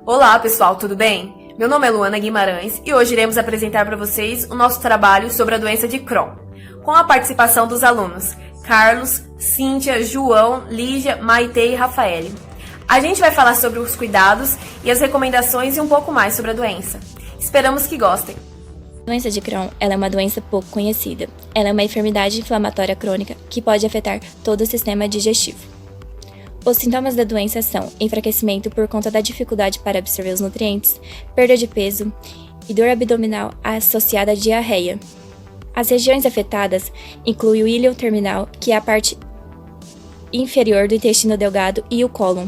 Olá, pessoal, tudo bem? Meu nome é Luana Guimarães e hoje iremos apresentar para vocês o nosso trabalho sobre a doença de Crohn, com a participação dos alunos Carlos, Cíntia, João, Lígia, Maite e Rafael. A gente vai falar sobre os cuidados e as recomendações e um pouco mais sobre a doença. Esperamos que gostem. A doença de Crohn ela é uma doença pouco conhecida. Ela é uma enfermidade inflamatória crônica que pode afetar todo o sistema digestivo. Os sintomas da doença são enfraquecimento por conta da dificuldade para absorver os nutrientes, perda de peso e dor abdominal associada à diarreia. As regiões afetadas incluem o íleo terminal, que é a parte inferior do intestino delgado, e o cólon.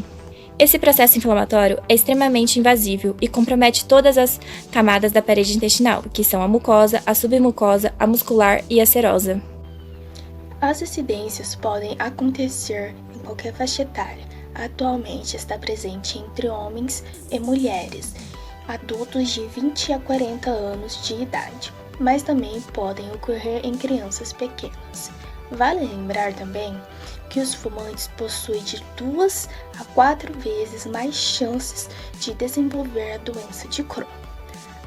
Esse processo inflamatório é extremamente invasivo e compromete todas as camadas da parede intestinal, que são a mucosa, a submucosa, a muscular e a serosa. As incidências podem acontecer em qualquer faixa etária. Atualmente está presente entre homens e mulheres, adultos de 20 a 40 anos de idade, mas também podem ocorrer em crianças pequenas. Vale lembrar também que os fumantes possuem de 2 a 4 vezes mais chances de desenvolver a doença de Crohn.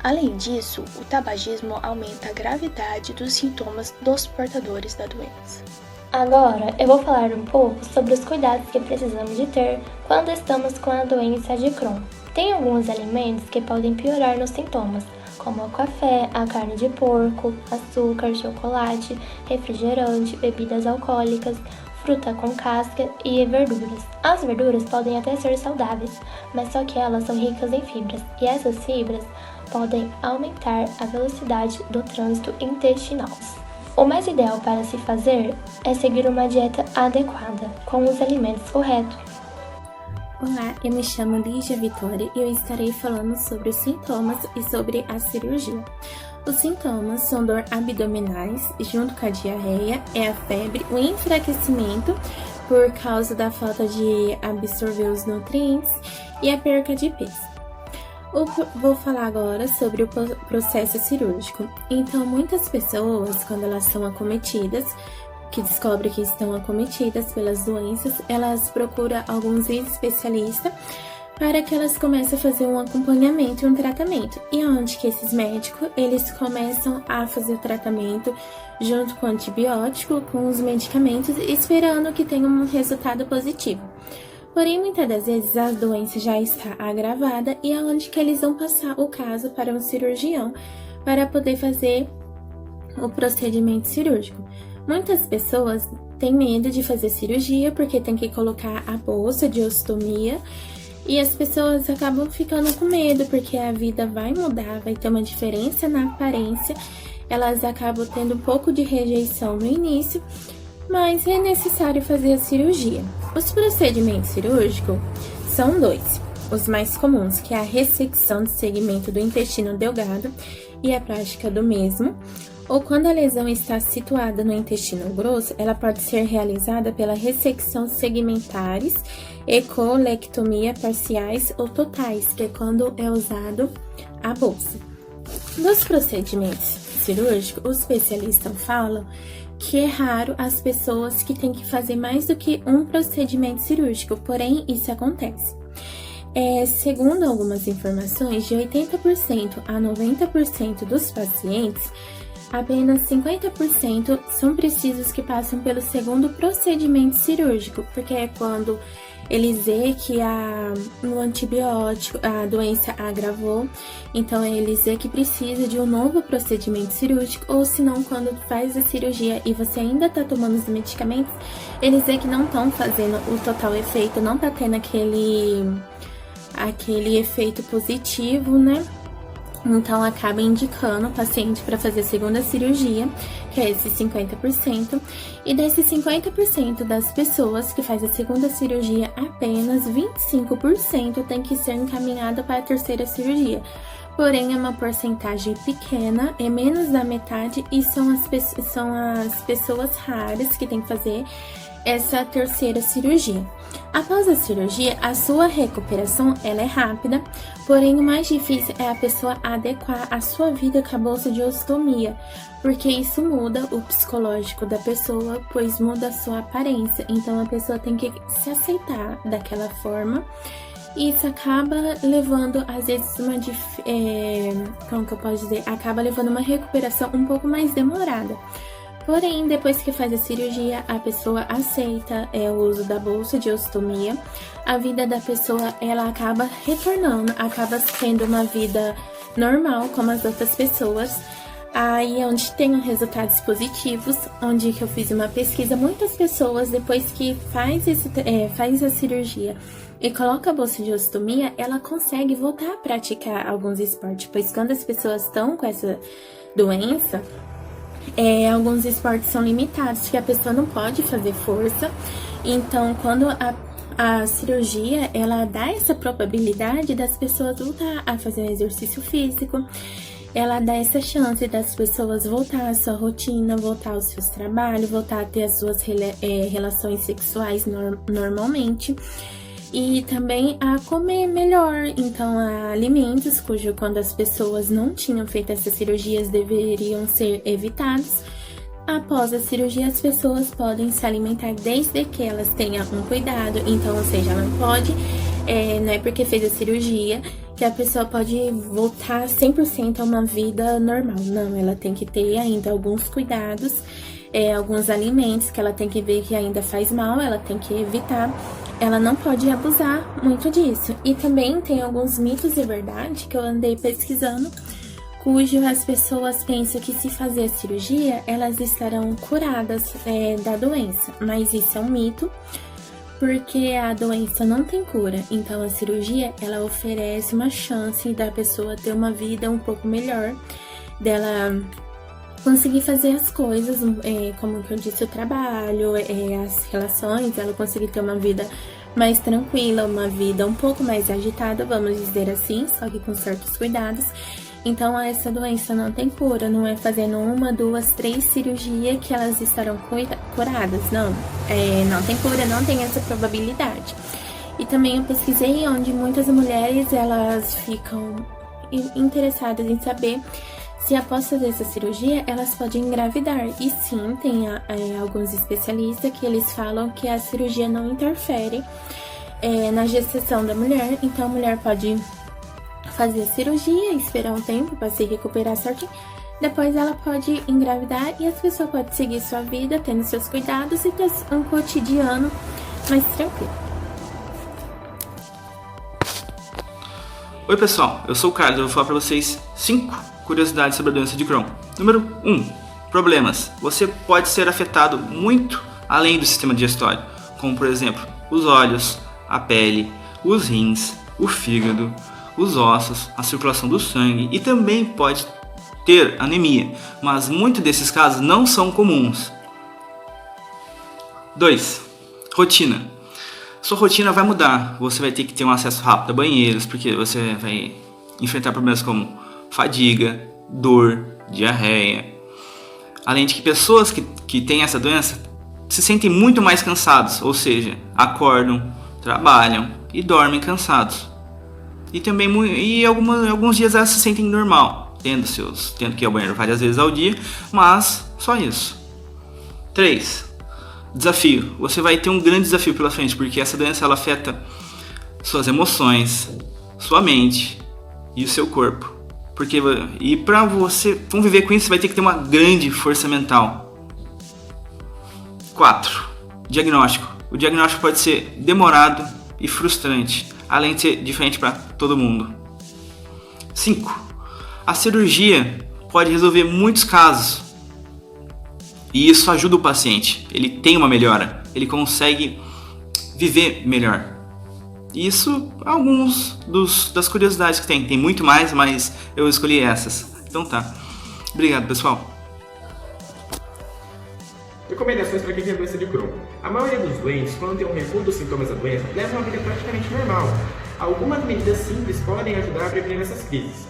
Além disso, o tabagismo aumenta a gravidade dos sintomas dos portadores da doença. Agora, eu vou falar um pouco sobre os cuidados que precisamos de ter quando estamos com a doença de Crohn. Tem alguns alimentos que podem piorar nos sintomas, como o café, a carne de porco, açúcar, chocolate, refrigerante, bebidas alcoólicas, fruta com casca e verduras. As verduras podem até ser saudáveis, mas só que elas são ricas em fibras, e essas fibras podem aumentar a velocidade do trânsito intestinal. O mais ideal para se fazer é seguir uma dieta adequada, com os alimentos corretos. Olá, eu me chamo Lígia Vitória e eu estarei falando sobre os sintomas e sobre a cirurgia. Os sintomas são dor abdominais, junto com a diarreia, é a febre, o enfraquecimento por causa da falta de absorver os nutrientes e a perca de peso. Vou falar agora sobre o processo cirúrgico. Então, muitas pessoas, quando elas são acometidas, que descobrem que estão acometidas pelas doenças, elas procuram alguns especialistas para que elas comecem a fazer um acompanhamento e um tratamento. E onde que esses médicos, eles começam a fazer o tratamento junto com o antibiótico, com os medicamentos, esperando que tenha um resultado positivo. Porém, muitas das vezes a doença já está agravada e é onde que eles vão passar o caso para um cirurgião para poder fazer o procedimento cirúrgico. Muitas pessoas têm medo de fazer cirurgia porque tem que colocar a bolsa de ostomia e as pessoas acabam ficando com medo porque a vida vai mudar, vai ter uma diferença na aparência, elas acabam tendo um pouco de rejeição no início, mas é necessário fazer a cirurgia. Os procedimentos cirúrgicos são dois, os mais comuns, que é a ressecção do segmento do intestino delgado e a prática do mesmo, ou quando a lesão está situada no intestino grosso, ela pode ser realizada pela ressecção segmentares e colectomia parciais ou totais, que é quando é usado a bolsa. Nos procedimentos cirúrgicos, os especialistas falam que é raro as pessoas que têm que fazer mais do que um procedimento cirúrgico, porém isso acontece. Segundo algumas informações, de 80% a 90% dos pacientes, apenas 50% são precisos que passem pelo segundo procedimento cirúrgico, porque é quando eles veem que no antibiótico a doença agravou, então eles veem que precisa de um novo procedimento cirúrgico, ou se não, quando faz a cirurgia e você ainda está tomando os medicamentos, eles veem que não estão fazendo o total efeito, não está tendo aquele efeito positivo, né? Então, acaba indicando o paciente para fazer a segunda cirurgia, que é esse 50%. E desses 50% das pessoas que fazem a segunda cirurgia, apenas 25% tem que ser encaminhada para a terceira cirurgia. Porém, é uma porcentagem pequena, é menos da metade, e são as pessoas raras que tem que fazer essa terceira cirurgia. Após a cirurgia, a sua recuperação ela é rápida, porém o mais difícil é a pessoa adequar a sua vida com a bolsa de ostomia, porque isso muda o psicológico da pessoa, pois muda a sua aparência. Então a pessoa tem que se aceitar daquela forma E isso acaba levando, às vezes, como que eu posso dizer? Acaba levando uma recuperação um pouco mais demorada. Porém, depois que faz a cirurgia, a pessoa aceita o uso da bolsa de ostomia. A vida da pessoa, ela acaba retornando, acaba sendo uma vida normal, como as outras pessoas. Aí é onde tem resultados positivos, onde que eu fiz uma pesquisa, muitas pessoas, depois que faz a cirurgia e coloca a bolsa de ostomia, ela consegue voltar a praticar alguns esportes, pois quando as pessoas estão com essa doença, alguns esportes são limitados, que a pessoa não pode fazer força. Então, quando a cirurgia, ela dá essa probabilidade das pessoas voltar a fazer um exercício físico, ela dá essa chance das pessoas voltar à sua rotina, voltar aos seus trabalhos, voltar a ter as suas relações sexuais normalmente. E também a comer melhor, então há alimentos quando as pessoas não tinham feito essas cirurgias deveriam ser evitados. Após a cirurgia, as pessoas podem se alimentar desde que elas tenham um cuidado, então, ou seja, ela não pode, não é porque fez a cirurgia que a pessoa pode voltar 100% a uma vida normal, não, ela tem que ter ainda alguns cuidados, alguns alimentos que ela tem que ver que ainda faz mal, ela tem que evitar. Ela não pode abusar muito disso. E também tem alguns mitos de verdade que eu andei pesquisando, cujo as pessoas pensam que se fazer a cirurgia, elas estarão curadas da doença. Mas isso é um mito, porque a doença não tem cura. Então a cirurgia, ela oferece uma chance da pessoa ter uma vida um pouco melhor, dela conseguir fazer as coisas, como que eu disse, o trabalho, as relações, ela conseguir ter uma vida mais tranquila, uma vida um pouco mais agitada, vamos dizer assim, só que com certos cuidados. Então, essa doença não tem cura, não é fazendo 1, 2, 3 cirurgias que elas estarão curadas, não. Não tem cura, não tem essa probabilidade. E também eu pesquisei onde muitas mulheres, elas ficam interessadas em saber se após fazer essa cirurgia, elas podem engravidar. E sim, tem alguns especialistas que eles falam que a cirurgia não interfere na gestação da mulher. Então, a mulher pode fazer a cirurgia, esperar um tempo para se recuperar certinho. Depois ela pode engravidar e as pessoas podem seguir sua vida, tendo seus cuidados e ter um cotidiano mais tranquilo. Oi pessoal, eu sou o Carlos e eu vou falar para vocês 5 curiosidades sobre a doença de Crohn. Número 1. Problemas. Você pode ser afetado muito além do sistema digestório, como por exemplo, os olhos, a pele, os rins, o fígado, os ossos, a circulação do sangue e também pode ter anemia, mas muitos desses casos não são comuns. 2. Rotina. Sua rotina vai mudar, você vai ter que ter um acesso rápido a banheiros, porque você vai enfrentar problemas como fadiga, dor, diarreia. Além de que pessoas que têm essa doença se sentem muito mais cansados, ou seja, acordam, trabalham e dormem cansados. E também alguns dias elas se sentem normal, tendo que ir ao banheiro várias vezes ao dia, mas só isso. 3. Desafio. Você vai ter um grande desafio pela frente, porque essa doença ela afeta suas emoções, sua mente e o seu corpo. E para você conviver com isso, você vai ter que ter uma grande força mental. 4. Diagnóstico. O diagnóstico pode ser demorado e frustrante, além de ser diferente para todo mundo. 5. A cirurgia pode resolver muitos casos. E isso ajuda o paciente. Ele tem uma melhora. Ele consegue viver melhor. Isso é alguns das curiosidades que tem. Tem muito mais, mas eu escolhi essas. Então tá. Obrigado, pessoal. Recomendações para quem tem a doença de Crohn. A maioria dos doentes, quando tem um recuo dos sintomas da doença, leva uma vida praticamente normal. Algumas medidas simples podem ajudar a prevenir essas crises.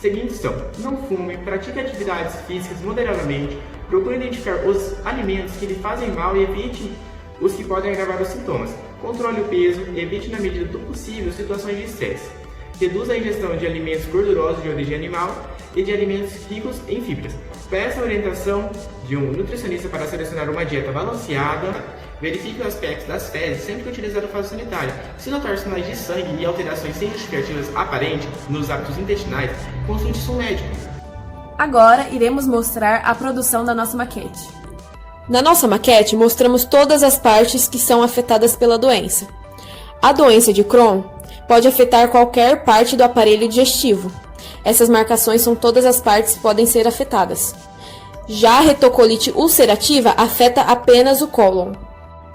Seguintes são: não fume, pratique atividades físicas moderadamente, procure identificar os alimentos que lhe fazem mal e evite os que podem agravar os sintomas. Controle o peso, evite na medida do possível situações de estresse. Reduza a ingestão de alimentos gordurosos de origem animal e de alimentos ricos em fibras. Peça a orientação de um nutricionista para selecionar uma dieta balanceada Verifique o aspecto das fezes sempre que utilizar o vaso sanitário. Se notar sinais de sangue e alterações sem justificativas aparentes nos hábitos intestinais, consulte seu médico. Agora iremos mostrar a produção da nossa maquete. Na nossa maquete mostramos todas as partes que são afetadas pela doença. A doença de Crohn pode afetar qualquer parte do aparelho digestivo. Essas marcações são todas as partes que podem ser afetadas. Já a retocolite ulcerativa afeta apenas o cólon.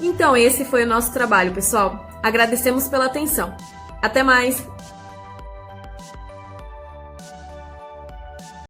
Então esse foi o nosso trabalho, pessoal. Agradecemos pela atenção. Até mais!